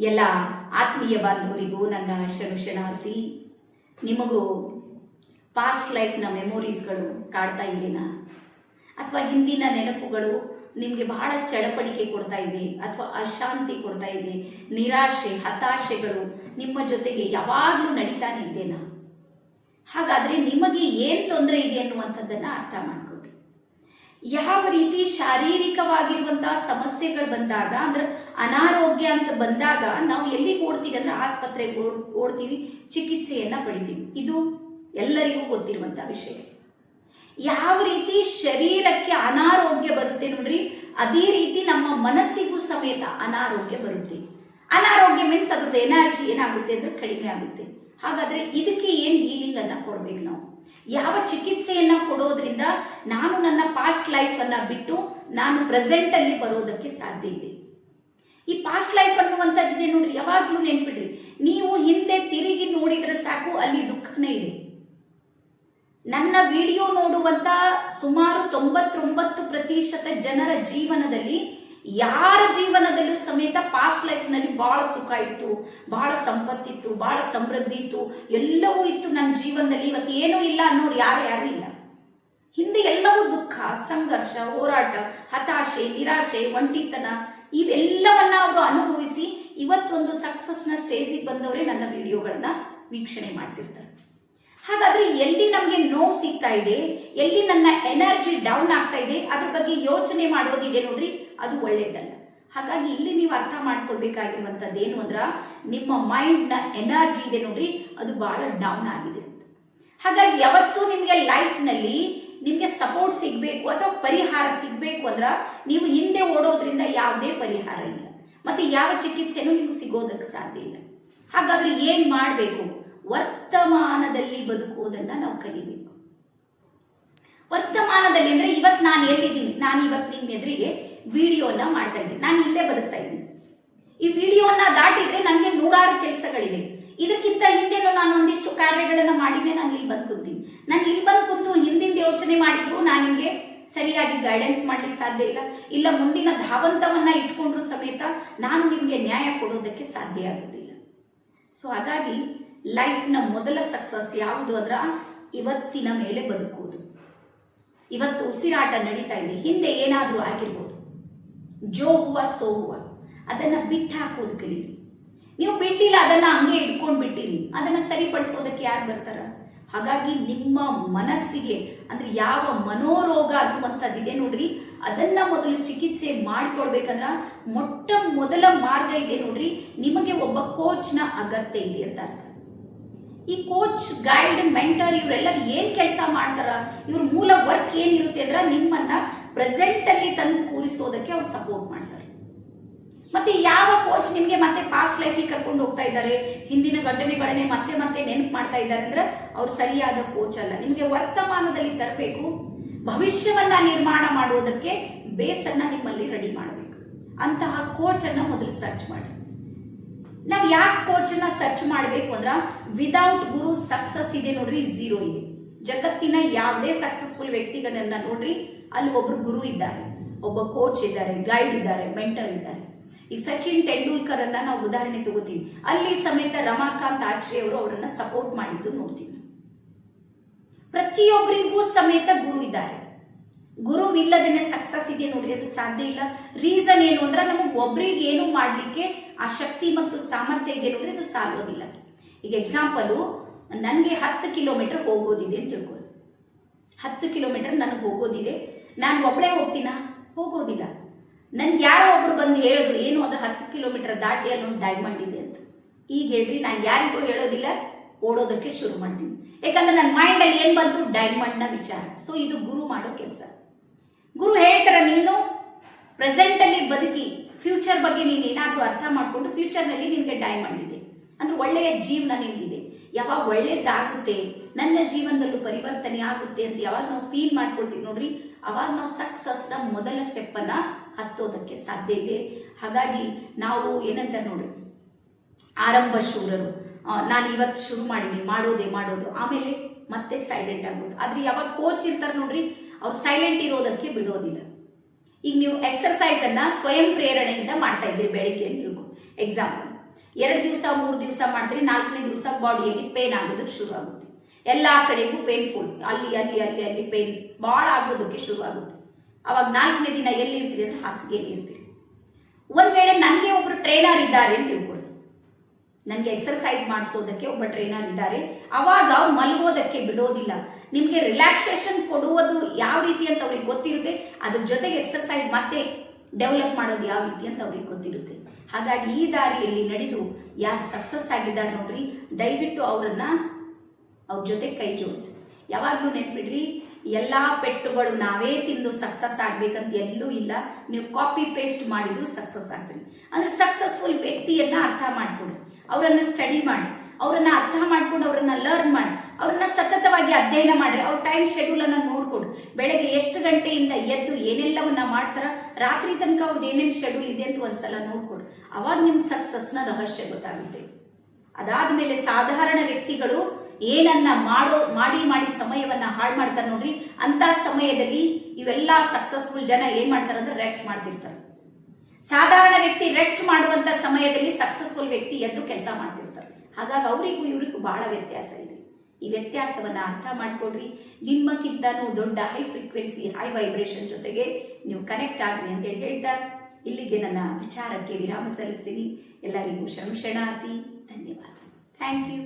ಎಲ್ಲ ಆತ್ಮೀಯ ಬಾಂಧವರಿಗೂ ನನ್ನ ಶರಣಾರ್ಥಿ. ನಿಮಗೂ ಪಾಸ್ಟ್ ಲೈಫ್ನ ಮೆಮೊರೀಸ್ಗಳು ಕಾಡ್ತಾ ಇವೆನಾ, ಅಥವಾ ಹಿಂದಿನ ನೆನಪುಗಳು ನಿಮಗೆ ಬಹಳ ಚಡಪಡಿಕೆ ಕೊಡ್ತಾ ಇವೆ, ಅಥವಾ ಅಶಾಂತಿ ಕೊಡ್ತಾ ಇವೆ, ನಿರಾಶೆ ಹತಾಶೆಗಳು ನಿಮ್ಮ ಜೊತೆಗೆ ಯಾವಾಗಲೂ ನಡೀತಾನೆ ಇದೆನಾ? ಹಾಗಾದರೆ ನಿಮಗೆ ಏನು ತೊಂದರೆ ಇದೆ ಅನ್ನುವಂಥದ್ದನ್ನು ಅರ್ಥ ಮಾಡಿಕೊಡಿ. ಯಾವ ರೀತಿ ಶಾರೀರಿಕವಾಗಿರುವಂತಹ ಸಮಸ್ಯೆಗಳು ಬಂದಾಗ, ಅಂದ್ರೆ ಅನಾರೋಗ್ಯ ಅಂತ ಬಂದಾಗ ನಾವು ಎಲ್ಲಿಗೆ ಓಡ್ತೀವಿ ಅಂದ್ರೆ ಆಸ್ಪತ್ರೆಗೆ ಓಡ್ತೀವಿ, ಚಿಕಿತ್ಸೆಯನ್ನ ಪಡಿತೀವಿ. ಇದು ಎಲ್ಲರಿಗೂ ಗೊತ್ತಿರುವಂತಹ ವಿಷಯ. ಯಾವ ರೀತಿ ಶರೀರಕ್ಕೆ ಅನಾರೋಗ್ಯ ಬರುತ್ತೆ ನೋಡ್ರಿ, ಅದೇ ರೀತಿ ನಮ್ಮ ಮನಸ್ಸಿಗೂ ಸಮೇತ ಅನಾರೋಗ್ಯ ಬರುತ್ತೆ. ಅನಾರೋಗ್ಯ ಮೀನ್ಸ್ ಅದ್ರದ್ದು ಎನರ್ಜಿ ಏನಾಗುತ್ತೆ ಅಂದ್ರೆ ಕಡಿಮೆ ಆಗುತ್ತೆ. ಹಾಗಾದ್ರೆ ಇದಕ್ಕೆ ಏನು ಹೀಲಿಂಗ್ ಅನ್ನ ಕೊಡ್ಬೇಕು ನಾವು? ಯಾವ ಚಿಕಿತ್ಸೆಯನ್ನ ಕೊಡೋದ್ರಿಂದ ನಾನು ನನ್ನ ಪಾಸ್ಟ್ ಲೈಫ್ ಅನ್ನ ಬಿಟ್ಟು ನಾನು ಪ್ರೆಸೆಂಟ್ ಅಲ್ಲಿ ಬರೋದಕ್ಕೆ ಸಾಧ್ಯ ಇದೆ? ಈ ಪಾಸ್ಟ್ ಲೈಫ್ ಅನ್ನುವಂಥದ್ದಿದೆ ನೋಡ್ರಿ, ಯಾವಾಗ್ಲೂ ನೆನ್ಪಿಡ್ರಿ. ನೀವು ಹಿಂದೆ ತಿರುಗಿ ನೋಡಿದ್ರೆ ಸಾಕು, ಅಲ್ಲಿ ದುಃಖನೇ ಇದೆ. ನನ್ನ ವಿಡಿಯೋ ನೋಡುವಂತ ಸುಮಾರು 99% ಜನರ ಜೀವನದಲ್ಲಿ, ಯಾರ ಜೀವನದಲ್ಲೂ ಸಮೇತ ಪಾಸ್ಟ್ ಲೈಫ್ನಲ್ಲಿ ಬಹಳ ಸುಖ ಇತ್ತು, ಬಹಳ ಸಂಪತ್ತಿತ್ತು, ಬಹಳ ಸಮೃದ್ಧಿ ಇತ್ತು, ಎಲ್ಲವೂ ಇತ್ತು ನನ್ನ ಜೀವನದಲ್ಲಿ. ಇವತ್ತು ಏನೂ ಇಲ್ಲ ಅನ್ನೋರು ಯಾರು ಇಲ್ಲ. ಹಿಂದೆ ಎಲ್ಲವೂ ದುಃಖ, ಸಂಘರ್ಷ, ಹೋರಾಟ, ಹತಾಶೆ, ನಿರಾಶೆ, ಒಂಟಿತನ ಇವೆಲ್ಲವನ್ನ ಅವರು ಅನುಭವಿಸಿ ಇವತ್ತೊಂದು ಸಕ್ಸಸ್ನ ಸ್ಟೇಜಿಗೆ ಬಂದವರೇ ನನ್ನ ವಿಡಿಯೋಗಳನ್ನ ವೀಕ್ಷಣೆ ಮಾಡ್ತಿರ್ತಾರೆ. ಹಾಗಾದ್ರೆ ಎಲ್ಲಿ ನಮಗೆ ನೋವು ಸಿಗ್ತಾ ಇದೆ, ಎಲ್ಲಿ ನನ್ನ ಎನರ್ಜಿ ಡೌನ್ ಆಗ್ತಾ ಇದೆ, ಅದ್ರ ಬಗ್ಗೆ ಯೋಚನೆ ಮಾಡೋದಿದೆ ನೋಡ್ರಿ, ಅದು ಒಳ್ಳೇದಲ್ಲ. ಹಾಗಾಗಿ ಇಲ್ಲಿ ನೀವು ಅರ್ಥ ಮಾಡ್ಕೊಳ್ಬೇಕಾಗಿರುವಂಥದ್ದು ಏನು ಅಂದ್ರ, ನಿಮ್ಮ ಮೈಂಡ್ನ ಎನರ್ಜಿ ಇದೆ ನೋಡ್ರಿ, ಅದು ಬಹಳ ಡೌನ್ ಆಗಿದೆ ಅಂತ. ಹಾಗಾಗಿ ಯಾವತ್ತೂ ನಿಮಗೆ ಲೈಫ್ನಲ್ಲಿ ನಿಮಗೆ ಸಪೋರ್ಟ್ ಸಿಗಬೇಕು ಅಥವಾ ಪರಿಹಾರ ಸಿಗಬೇಕು ಅಂದ್ರ ನೀವು ಹಿಂದೆ ಓಡೋದ್ರಿಂದ ಯಾವುದೇ ಪರಿಹಾರ ಇಲ್ಲ, ಮತ್ತೆ ಯಾವ ಚಿಕಿತ್ಸೆನೂ ನಿಮ್ಗೆ ಸಿಗೋದಕ್ಕೆ ಸಾಧ್ಯ ಇಲ್ಲ. ಹಾಗಾದ್ರೆ ಏನ್ ಮಾಡಬೇಕು? ವರ್ತಮಾನದಲ್ಲಿ ಬದುಕುವುದನ್ನ ನಾವು ಕಲಿಬೇಕು. ವರ್ತಮಾನದಲ್ಲಿ ಅಂದ್ರೆ ಇವತ್ತು ನಾನು ಎಲ್ಲಿದ್ದೀನಿ, ನಾನು ಇವತ್ತು ನಿಮ್ಮ ಎದುರಿಗೆ ವಿಡಿಯೋನ ಮಾಡ್ತಾ ಇದ್ದೀನಿ, ನಾನು ಇಲ್ಲೇ ಬದುಕ್ತಾ ಇದ್ದೀನಿ. ಈ ವಿಡಿಯೋನ ದಾಟಿದ್ರೆ ನನಗೆ 100 ಕೆಲಸಗಳಿವೆ. ಇದಕ್ಕಿಂತ ಹಿಂದೆನೂ ನಾನು ಒಂದಿಷ್ಟು ಕಾರ್ಯಗಳನ್ನ ಮಾಡಿನೇ ನಾನು ಇಲ್ಲಿ ಬಂದು ಕೂತೀನಿ. ನಾನು ಇಲ್ಲಿ ಬಂದು ಕೂತು ಹಿಂದಿನ ಯೋಚನೆ ಮಾಡಿದ್ರು ನಾನು ನಿಮಗೆ ಸರಿಯಾಗಿ ಗೈಡೆನ್ಸ್ ಮಾಡ್ಲಿಕ್ಕೆ ಸಾಧ್ಯ ಇಲ್ಲ, ಇಲ್ಲ ಮುಂದಿನ ಧಾವಂತವನ್ನ ಇಟ್ಕೊಂಡ್ರು ಸಮೇತ ನಾನು ನಿಮಗೆ ನ್ಯಾಯ ಕೊಡೋದಕ್ಕೆ ಸಾಧ್ಯ ಆಗುತ್ತಿಲ್ಲ. ಸೊ ಹಾಗಾಗಿ ಲೈಫ್ನ ಮೊದಲ ಸಕ್ಸಸ್ ಯಾವುದು ಅಂದ್ರ ಇವತ್ತಿನ ಮೇಲೆ ಬದುಕುವುದು. ಇವತ್ತು ಉಸಿರಾಟ ನಡೀತಾ ಇದೆ, ಹಿಂದೆ ಏನಾದರೂ ಆಗಿರ್ಬೋದು, ಜೋ ಹುವ ಸೋ ಹುವ, ಅದನ್ನ ಬಿಟ್ಟು ಹಾಕೋದು ಕಲೀರಿ. ನೀವು ಬಿಟ್ಟಿಲ್ಲ, ಅದನ್ನ ಹಂಗೆ ಇಟ್ಕೊಂಡು ಬಿಟ್ಟಿರಿ, ಅದನ್ನ ಸರಿಪಡಿಸೋದಕ್ಕೆ ಯಾರು ಬರ್ತಾರ? ಹಾಗಾಗಿ ನಿಮ್ಮ ಮನಸ್ಸಿಗೆ ಅಂದ್ರೆ ಯಾವ ಮನೋರೋಗ ಅನ್ನುವಂಥದ್ದಿದೆ ನೋಡ್ರಿ, ಅದನ್ನ ಮೊದಲು ಚಿಕಿತ್ಸೆ ಮಾಡಿಕೊಳ್ಬೇಕಂದ್ರ ಮೊಟ್ಟ ಮೊದಲ ಮಾರ್ಗ ಇದೆ ನೋಡ್ರಿ, ನಿಮಗೆ ಒಬ್ಬ ಕೋಚ್ನ ಅಗತ್ಯ ಇದೆ ಅಂತ ಅರ್ಥ. ಈ ಕೋಚ್, ಗೈಡ್, ಮೆಂಟರ್ ಇವರೆಲ್ಲ ಏನ್ ಕೆಲಸ ಮಾಡ್ತಾರ, ಇವ್ರ ಮೂಲ ವರ್ಕ್ ಏನಿರುತ್ತೆ ಅಂದ್ರೆ ನಿಮ್ಮನ್ನ ಪ್ರೆಸೆಂಟ್ ಅಲ್ಲಿ ತಂದು ಕೂರಿಸೋದಕ್ಕೆ ಅವ್ರು ಸಪೋರ್ಟ್ ಮಾಡ್ತಾರೆ. ಮತ್ತೆ ಯಾವ ಕೋಚ್ ನಿಮ್ಗೆ ಮತ್ತೆ ಪಾಸ್ಟ್ ಲೈಫಿಗೆ ಕರ್ಕೊಂಡು ಹೋಗ್ತಾ ಇದ್ದಾರೆ, ಹಿಂದಿನ ಘಟನೆಗಳನ್ನೇ ಮತ್ತೆ ಮತ್ತೆ ನೆನಪು ಮಾಡ್ತಾ ಇದ್ದಾರೆ ಅಂದ್ರೆ ಅವ್ರು ಸರಿಯಾದ ಕೋಚ್ ಅಲ್ಲ. ನಿಮ್ಗೆ ವರ್ತಮಾನದಲ್ಲಿ ತರಬೇಕು, ಭವಿಷ್ಯವನ್ನ ನಿರ್ಮಾಣ ಮಾಡುವುದಕ್ಕೆ ಬೇಸನ್ನ ನಿಮ್ಮಲ್ಲಿ ರೆಡಿ ಮಾಡಬೇಕು. ಅಂತಹ ಕೋಚ್ ಅನ್ನ ಮೊದಲು ಸರ್ಚ್ ಮಾಡಿ. ನಾವು ಯಾಕೆ ಕೋಚ್ ಅನ್ನ ಸರ್ಚ್ ಮಾಡಬೇಕು ಅಂದ್ರ, ವಿದೌಟ್ ಗುರು ಸಕ್ಸಸ್ ಇದೆ ನೋಡ್ರಿ, ಝೀರೋ ಇದೆ. ಜಗತ್ತಿನ ಯಾವುದೇ ಸಕ್ಸಸ್ಫುಲ್ ವ್ಯಕ್ತಿಗಳನ್ನ ನೋಡ್ರಿ, ಅಲ್ಲಿ ಒಬ್ರು ಗುರು ಇದ್ದಾರೆ, ಒಬ್ಬ ಕೋಚ್ ಇದ್ದಾರೆ, ಗೈಡ್ ಇದ್ದಾರೆ, ಮೆಂಟರ್ ಇದ್ದಾರೆ. ಈಗ ಸಚಿನ್ ತೆಂಡೂಲ್ಕರ್ ಅನ್ನ ನಾವು ಉದಾಹರಣೆ ತಗೋತೀವಿ, ಅಲ್ಲಿ ಸಮೇತ ರಮಾಕಾಂತ್ ಆಚ್ರೆ ಅವರು ಅವರನ್ನ ಸಪೋರ್ಟ್ ಮಾಡಿದ್ದು ನೋಡ್ತೀವಿ. ಪ್ರತಿಯೊಬ್ಬರಿಗೂ ಸಮೇತ ಗುರು ಇದ್ದಾರೆ. ಗುರುವಿಲ್ಲದೇನೆ ಸಕ್ಸಸ್ ಇದೆ ನೋಡ್ರಿ, ಅದು ಸಾಧ್ಯ ಇಲ್ಲ. ರೀಸನ್ ಏನು ಅಂದ್ರೆ ನಮಗೆ ಒಬ್ರಿಗೆ ಏನು ಮಾಡ್ಲಿಕ್ಕೆ ಆ ಶಕ್ತಿ ಮತ್ತು ಸಾಮರ್ಥ್ಯ ಇದೆ ನೋಡ್ರಿ, ಅದು ಸಾಲೋದಿಲ್ಲ. ಈಗ ಎಕ್ಸಾಂಪಲು, ನನಗೆ 10 ಕಿಲೋಮೀಟರ್ ಹೋಗೋದಿದೆ ಅಂತ ತಿಳ್ಕೊಳ್ಳಿ. 10 ಕಿಲೋಮೀಟರ್ ನನಗೆ ಹೋಗೋದಿದೆ, ನಾನು ಒಬ್ಬಳೇ ಹೋಗ್ತೀನ? ಹೋಗೋದಿಲ್ಲ. ನನ್ಗೆ ಯಾರೋ ಒಬ್ರು ಬಂದು ಹೇಳಿದ್ರು ಏನು ಅಂದ್ರೆ 10 ಕಿಲೋಮೀಟರ್ ದಾಟಿ ಅಲ್ಲೊಂದು ಡೈಮಂಡ್ ಇದೆ ಅಂತ. ಈಗ ಹೇಳ್ರಿ, ನಾನು ಯಾರಿಗೂ ಹೇಳೋದಿಲ್ಲ, ಓಡೋದಕ್ಕೆ ಶುರು ಮಾಡ್ತೀನಿ. ಯಾಕಂದ್ರೆ ನನ್ನ ಮೈಂಡಲ್ಲಿ ಏನು ಬಂತು? ಡೈಮಂಡ್ನ ವಿಚಾರ. ಸೊ ಇದು ಗುರು ಮಾಡೋ ಕೆಲಸ. ಗುರು ಹೇಳ್ತಾರೆ, ನೀನು ಪ್ರೆಸೆಂಟ್ ಅಲ್ಲಿ ಬದುಕಿ ಫ್ಯೂಚರ್ ಬಗ್ಗೆ ನೀನು ಏನಾದರೂ ಅರ್ಥ ಮಾಡ್ಕೊಂಡು ಫ್ಯೂಚರ್ನಲ್ಲಿ ನಿನಗೆ ಡೈಮಂಡ್ ಇದೆ ಅಂದ್ರೆ ಒಳ್ಳೆಯ ಜೀವನ ನಿನಗಿದೆ. ಯಾವಾಗ ಒಳ್ಳೇದಾಗುತ್ತೆ, ನನ್ನ ಜೀವನದಲ್ಲೂ ಪರಿವರ್ತನೆ ಆಗುತ್ತೆ ಅಂತ ಯಾವಾಗ ನಾವು ಫೀಲ್ ಮಾಡ್ಕೊಳ್ತೀವಿ ನೋಡ್ರಿ, ಅವಾಗ ನಾವು ಸಕ್ಸಸ್ನ ಮೊದಲ ಸ್ಟೆಪ್ಪನ್ನು ಹತ್ತೋದಕ್ಕೆ ಸಾಧ್ಯ ಇದೆ. ಹಾಗಾಗಿ ನಾವು ಏನಂತಾರೆ ನೋಡ್ರಿ, ಆರಂಭ ಶೂರರು. ನಾನು ಇವತ್ತು ಶುರು ಮಾಡೀನಿ, ಮಾಡೋದು, ಆಮೇಲೆ ಮತ್ತೆ ಸೈಲೆಂಟ್ ಆಗೋದು. ಆದ್ರೆ ಯಾವಾಗ ಕೋಚ್ ಇರ್ತಾರೆ ನೋಡ್ರಿ, ಅವ್ರು ಸೈಲೆಂಟ್ ಇರೋದಕ್ಕೆ ಬಿಡೋದಿಲ್ಲ. ಈಗ ನೀವು ಎಕ್ಸರ್ಸೈಸ್ ಅನ್ನ ಸ್ವಯಂ ಪ್ರೇರಣೆಯಿಂದ ಮಾಡ್ತಾ ಇದ್ದೀರಿ ಬೆಳಿಗ್ಗೆ ಅಂತ ತಿಳ್ಕೊ. ಎಕ್ಸಾಂಪಲ್, 2 ದಿವಸ 3 ದಿವಸ ಮಾಡ್ತೀರಿ, 4ನೇ ದಿವಸ ಬಾಡಿಯಲ್ಲಿ ಪೇನ್ ಆಗೋದಕ್ಕೆ ಶುರು ಆಗುತ್ತೆ. ಎಲ್ಲ ಕಡೆಗೂ ಪೇನ್ಫುಲ್, ಅಲ್ಲಿ ಅಲ್ಲಿ ಅಲ್ಲಿ ಅಲ್ಲಿ ಪೇನ್ ಭಾಳ ಆಗೋದಕ್ಕೆ ಶುರು ಆಗುತ್ತೆ. ಅವಾಗ 4ನೇ ದಿನ ಎಲ್ಲಿರ್ತೀರಿ ಅಂದರೆ ಹಾಸಿಗೆಯಲ್ಲಿ ಇರ್ತೀರಿ. ಒಂದು ವೇಳೆ ನನಗೆ ಒಬ್ಬರು ಟ್ರೈನರ್ ಇದ್ದಾರೆ ಅಂತ ತಿಳ್ಕೊಳ್ಳಿ, ನನಗೆ ಎಕ್ಸರ್ಸೈಸ್ ಮಾಡಿಸೋದಕ್ಕೆ ಒಬ್ಬ ಟ್ರೈನರ್ ಇದ್ದಾರೆ, ಅವಾಗ ಅವ್ರು ಮಲಗೋದಕ್ಕೆ ಬಿಡೋದಿಲ್ಲ. ನಿಮಗೆ ರಿಲ್ಯಾಕ್ಸೇಷನ್ ಕೊಡುವುದು ಯಾವ ರೀತಿ ಅಂತ ಅವ್ರಿಗೆ ಗೊತ್ತಿರುತ್ತೆ, ಅದ್ರ ಜೊತೆಗೆ ಎಕ್ಸರ್ಸೈಸ್ ಮತ್ತೆ ಡೆವಲಪ್ ಮಾಡೋದು ಯಾವ ರೀತಿ ಅಂತ ಅವ್ರಿಗೆ ಗೊತ್ತಿರುತ್ತೆ. ಹಾಗಾಗಿ ಈ ದಾರಿಯಲ್ಲಿ ನಡೆದು ಯಾರು ಸಕ್ಸಸ್ ಆಗಿದ್ದಾರೆ ನೋಡ್ರಿ, ದಯವಿಟ್ಟು ಅವ್ರ ಜೊತೆ ಕೈ ಜೋಡಿಸಿ. ಯಾವಾಗಲೂ ನೆನ್ಪಿಡ್ರಿ, ಎಲ್ಲ ಪೆಟ್ಟುಗಳು ನಾವೇ ತಿಂದು ಸಕ್ಸಸ್ ಆಗ್ಬೇಕಂತ ಎಲ್ಲೂ ಇಲ್ಲ. ನೀವು ಕಾಪಿ ಪೇಸ್ಟ್ ಮಾಡಿದ್ರು ಸಕ್ಸಸ್ ಆಗ್ತೀರಿ. ಅಂದರೆ ಸಕ್ಸಸ್ಫುಲ್ ವ್ಯಕ್ತಿಯನ್ನ ಅರ್ಥ ಮಾಡ್ಕೊಡ್ರಿ, ಅವರನ್ನು ಸ್ಟಡಿ ಮಾಡಿ, ಅವರನ್ನು ಅರ್ಥ ಮಾಡ್ಕೊಂಡು ಅವರನ್ನು ಲರ್ನ್ ಮಾಡಿ, ಅವ್ರನ್ನ ಸತತವಾಗಿ ಅಧ್ಯಯನ ಮಾಡಿರಿ. ಅವ್ರ ಟೈಮ್ ಶೆಡ್ಯೂಲನ್ನು ನೋಡ್ಕೊಡು. ಬೆಳಗ್ಗೆ ಎಷ್ಟು ಗಂಟೆಯಿಂದ ಎದ್ದು ಏನೆಲ್ಲವನ್ನ ಮಾಡ್ತಾರ, ರಾತ್ರಿ ತನಕ ಅವ್ರದ್ದು ಏನೇನು ಶೆಡ್ಯೂಲ್ ಇದೆ ಅಂತ ಒಂದ್ಸಲ ನೋಡ್ಕೊಡು. ಅವಾಗ ನಿಮ್ಗೆ ಸಕ್ಸಸ್ನ ರಹಸ್ಯ ಗೊತ್ತಾಗುತ್ತೆ. ಅದಾದ್ಮೇಲೆ ಸಾಧಾರಣ ವ್ಯಕ್ತಿಗಳು ಏನನ್ನ ಮಾಡಿ ಸಮಯವನ್ನ ಹಾಳು ಮಾಡ್ತಾರೆ ನೋಡ್ರಿ, ಅಂತ ಸಮಯದಲ್ಲಿ ಇವೆಲ್ಲ ಸಕ್ಸಸ್ಫುಲ್ ಜನ ಏನ್ ಮಾಡ್ತಾರೆ ಅಂದ್ರೆ ರೆಸ್ಟ್ ಮಾಡ್ತಿರ್ತಾರೆ. ಸಾಧಾರಣ ವ್ಯಕ್ತಿ ರೆಸ್ಟ್ ಮಾಡುವಂತ ಸಮಯದಲ್ಲಿ ಸಕ್ಸಸ್ಫುಲ್ ವ್ಯಕ್ತಿ ಎದ್ದು ಕೆಲಸ ಮಾಡ್ತಿರ್ತಾರೆ. ಹಾಗಾಗಿ ಅವರಿಗೂ ಇವರಿಗೂ ಬಹಳ ವ್ಯತ್ಯಾಸ ಇದೆ. ಈ ವ್ಯತ್ಯಾಸವನ್ನ ಅರ್ಥ ಮಾಡ್ಕೊಡ್ರಿ. ನಿಮ್ಮಕ್ಕಿಂತನೂ ದೊಡ್ಡ ಹೈ ಫ್ರೀಕ್ವೆನ್ಸಿ, ಹೈ ವೈಬ್ರೇಷನ್ ಜೊತೆಗೆ ನೀವು ಕನೆಕ್ಟ್ ಆಗ್ರಿ ಅಂತ ಹೇಳ್ತಾ ಇಲ್ಲಿಗೆ ನನ್ನ ವಿಚಾರಕ್ಕೆ ವಿರಾಮ ಸಲ್ಲಿಸ್ತೀನಿ. ಎಲ್ಲರಿಗೂ ಶರಣಾರ್ಥಿ. ಧನ್ಯವಾದ. Thank you.